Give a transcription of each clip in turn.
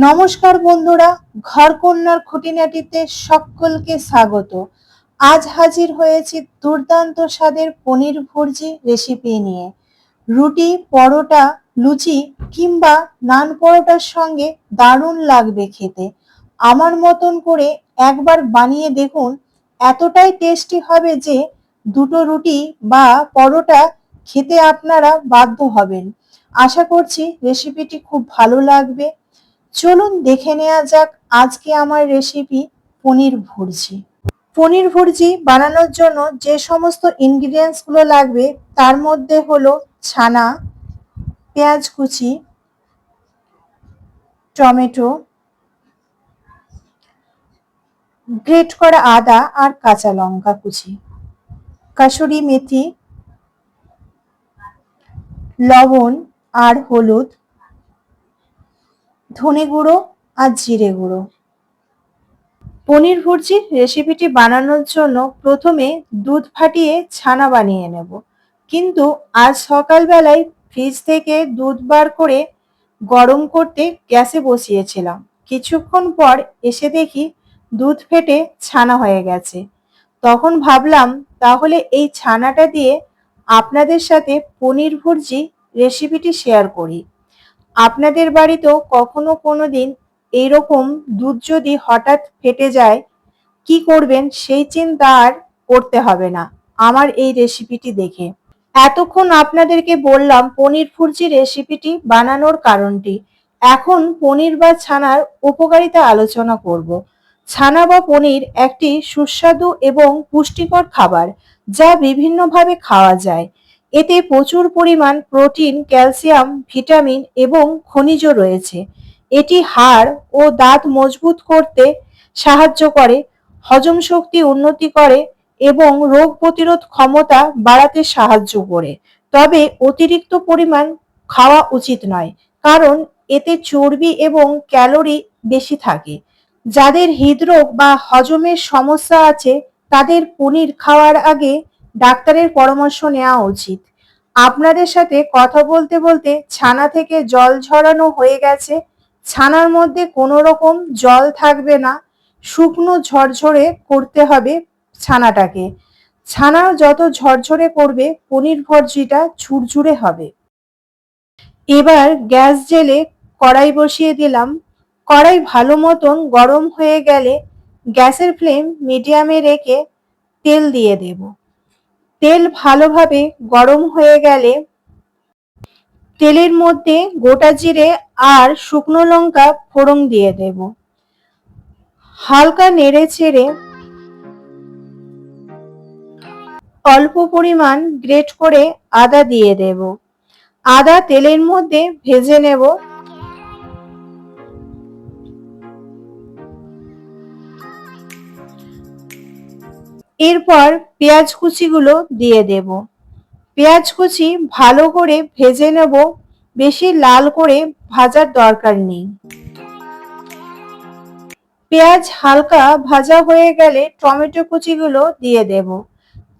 নমস্কার বন্ধুরা, ঘরকন্যার খুঁটিনাটিতে সকলকে স্বাগত। আজ হাজির হয়েছি দুর্দান্ত স্বাদের পনির ভুর্জি রেসিপি নিয়ে। রুটি, পরোটা, লুচি কিংবা নান পরোটার সঙ্গে দারুণ লাগবে খেতে। আমার মতন করে একবার বানিয়ে দেখুন, এতটাই টেস্টি হবে যে দুটো রুটি বা পরোটা খেতে আপনারা বাধ্য হবেন। আশা করছি রেসিপিটি খুব ভালো লাগবে। চলুন দেখে নেওয়া যাক আজকে আমার রেসিপি পনির ভুর্জি। পনির ভুর্জি বানানোর জন্য যে সমস্ত ইনগ্রিডিয়েন্টস গুলো লাগবে তার মধ্যে হলো ছানা, পেঁয়াজ কুচি, টমেটো, গ্রেট করা আদা আর কাঁচা লঙ্কা কুচি, কাসুরি মেথি, লবণ আর হলুদ, ধনে গুঁড়ো আর জিরে গুঁড়ো। পনির ভুর্জির রেসিপিটি বানানোর জন্য প্রথমে দুধ ফাটিয়ে ছানা বানিয়ে নেব, কিন্তু আজ সকালবেলায় ফ্রিজ থেকে দুধ বার করে গরম করতে গ্যাসে বসিয়েছিলাম। কিছুক্ষণ পর এসে দেখি দুধ ফেটে ছানা হয়ে গেছে। তখন ভাবলাম তাহলে এই ছানাটা দিয়ে আপনাদের সাথে পনির ভুর্জি রেসিপিটি শেয়ার করি। আপনাদের বাড়িতেও কখনো কোনোদিন এইরকম দুধ যদি হঠাৎ ফেটে যায়, কি করবেন সেই চিন্তা আর করতে হবে না আমার এই রেসিপিটি দেখে। এতক্ষণ আপনাদেরকে বললাম পনির ভুর্জি রেসিপিটি বানানোর কারণটি। এখন পনির বা ছানার উপকারিতা আলোচনা করব। ছানা বা পনির একটি সুস্বাদু এবং পুষ্টিকর খাবার, যা বিভিন্নভাবে খাওয়া যায়। এতে প্রচুর পরিমাণ প্রোটিন, ক্যালসিয়াম, ভিটামিন এবং খনিজ রয়েছে। এটি হাড় ও দাঁত মজবুত করতে সাহায্য করে, হজম শক্তি উন্নতি করে এবং রোগ প্রতিরোধ ক্ষমতা বাড়াতে সাহায্য করে। তবে অতিরিক্ত পরিমাণ খাওয়া উচিত নয়, কারণ এতে চর্বি এবং ক্যালোরি বেশি থাকে। যাদের হৃদরোগ বা হজমের সমস্যা আছে তাদের পনির খাওয়ার আগে ডাক্তারের পরামর্শ নেওয়া উচিত। আপনাদের সাথে কথা বলতে বলতে ছানা থেকে জল ঝরানো হয়ে গেছে। ছানার মধ্যে কোনো রকম জল থাকবে না, শুকনো ঝরঝরে করতে হবে ছানাটাকে। ছানা যত ঝরঝরে করবে পনির ভুর্জিটা ঝুরঝুরে হবে। এবার গ্যাস জেলে কড়াই বসিয়ে দিলাম। কড়াই ভালো মতন গরম হয়ে গেলে গ্যাসের ফ্লেম মিডিয়ামে রেখে তেল দিয়ে দেব। তেল ভালোভাবে গরম হয়ে গেলে তেলের মধ্যে গোটা জিরে আর শুকনো লঙ্কা ফোড়ন দিয়ে দেব। হালকা নেড়ে চেড়ে অল্প পরিমাণ গ্রেট করে আদা দিয়ে দেব। আদা তেলের মধ্যে ভেজে নেব। এরপর পেঁয়াজ কুচিগুলো দিয়ে দেব। পেঁয়াজ কুচি ভালো করে ভেজে নেব, বেশি লাল করে ভাজার দরকার নেই। পেঁয়াজ হালকা ভাজা হয়ে গেলে টমেটো কুচিগুলো দিয়ে দেব।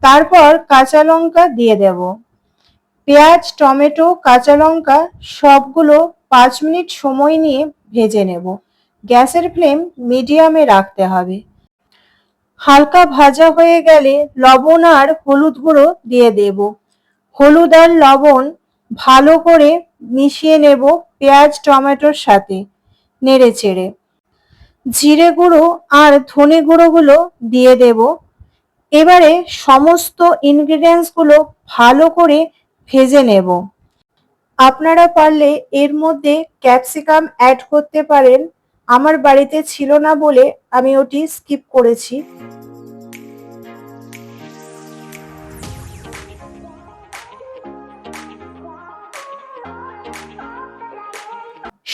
তারপর কাঁচা লঙ্কা দিয়ে দেব। পেঁয়াজ, টমেটো, কাঁচা লঙ্কা সবগুলো 5 মিনিট সময় নিয়ে ভেজে নেব। গ্যাসের ফ্লেম মিডিয়ামে রাখতে হবে। হালকা ভাজা হয়ে গেলে লবণ আর হলুদ গুঁড়ো দিয়ে দেব। হলুদ আর লবণ ভালো করে মিশিয়ে নেব পেঁয়াজ টমেটোর সাথে, নেড়ে চেড়ে। জিরে গুঁড়ো আর ধনে গুঁড়োগুলো দিয়ে দেব। এবারে সমস্ত ইনগ্রিডিয়েন্টস গুলো ভালো করে ভেজে নেব। আপনারা পারলে এর মধ্যে ক্যাপসিকাম অ্যাড করতে পারেন। আমার বাড়িতে ছিল না বলে আমি ওটি স্কিপ করেছি।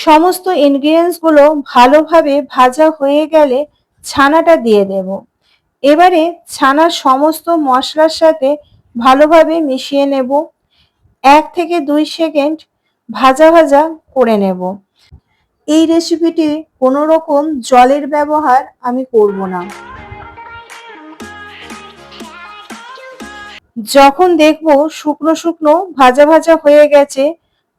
সমস্ত ইনগ্রিডিয়েন্টস গুলো ভালোভাবে ভাজা হয়ে গেলে ছানাটা দিয়ে দেব। এবারে ছানার সমস্ত মশলার সাথে ভালোভাবে মিশিয়ে নেব। 1 থেকে 2 সেকেন্ড ভাজা ভাজা করে নেব। এই রেসিপিটি কোনো রকম জলের ব্যবহার আমি করব না। যখন দেখব শুকনো শুকনো ভাজা ভাজা হয়ে গেছে,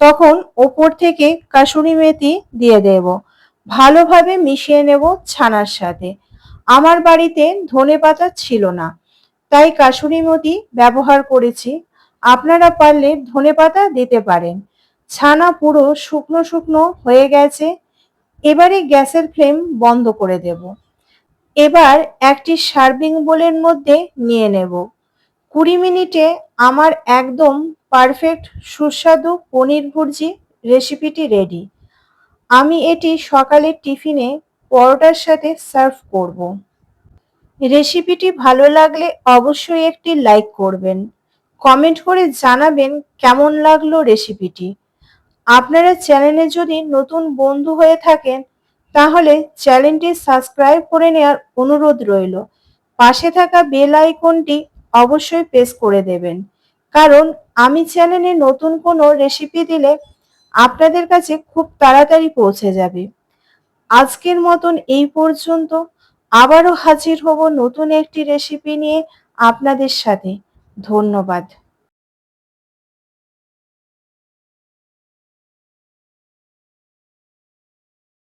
তখন ওপর থেকে কাসুরি মেথি দিয়ে দেব। ভালোভাবে মিশিয়ে নেব ছানার সাথে। আমার বাড়িতে ধনেপাতা ছিল না, তাই কাসুরি মেথি ব্যবহার করেছি। আপনারা পারলে ধনেপাতা দিতে পারেন। ছানা পুরো শুকনো শুকনো হয়ে গেছে। এবারে গ্যাসের ফ্লেম বন্ধ করে দেব। এবার একটি সার্ভিং বোলের মধ্যে নিয়ে নেব। 20 মিনিটে আমার একদম পারফেক্ট সুস্বাদু পনির ভুর্জি রেসিপিটি রেডি। আমি এটি সকালের টিফিনে পরোটার সাথে সার্ভ করব। রেসিপিটি ভালো লাগলে অবশ্যই একটি লাইক করবেন। কমেন্ট করে জানাবেন কেমন লাগলো রেসিপিটি। আপনারা চ্যানেলে যদি নতুন বন্ধু হয়ে থাকেন তাহলে চ্যানেলটি সাবস্ক্রাইব করে নেওয়ার অনুরোধ রইল। পাশে থাকা বেল আইকনটি অবশ্যই প্রেস করে দেবেন, কারণ আমি চ্যানেলে নতুন কোনো রেসিপি দিলে আপনাদের কাছে খুব তাড়াতাড়ি পৌঁছে যাবে। আজকের মতন এই পর্যন্ত। আবারও হাজির হব নতুন একটি রেসিপি নিয়ে আপনাদের সাথে। ধন্যবাদ।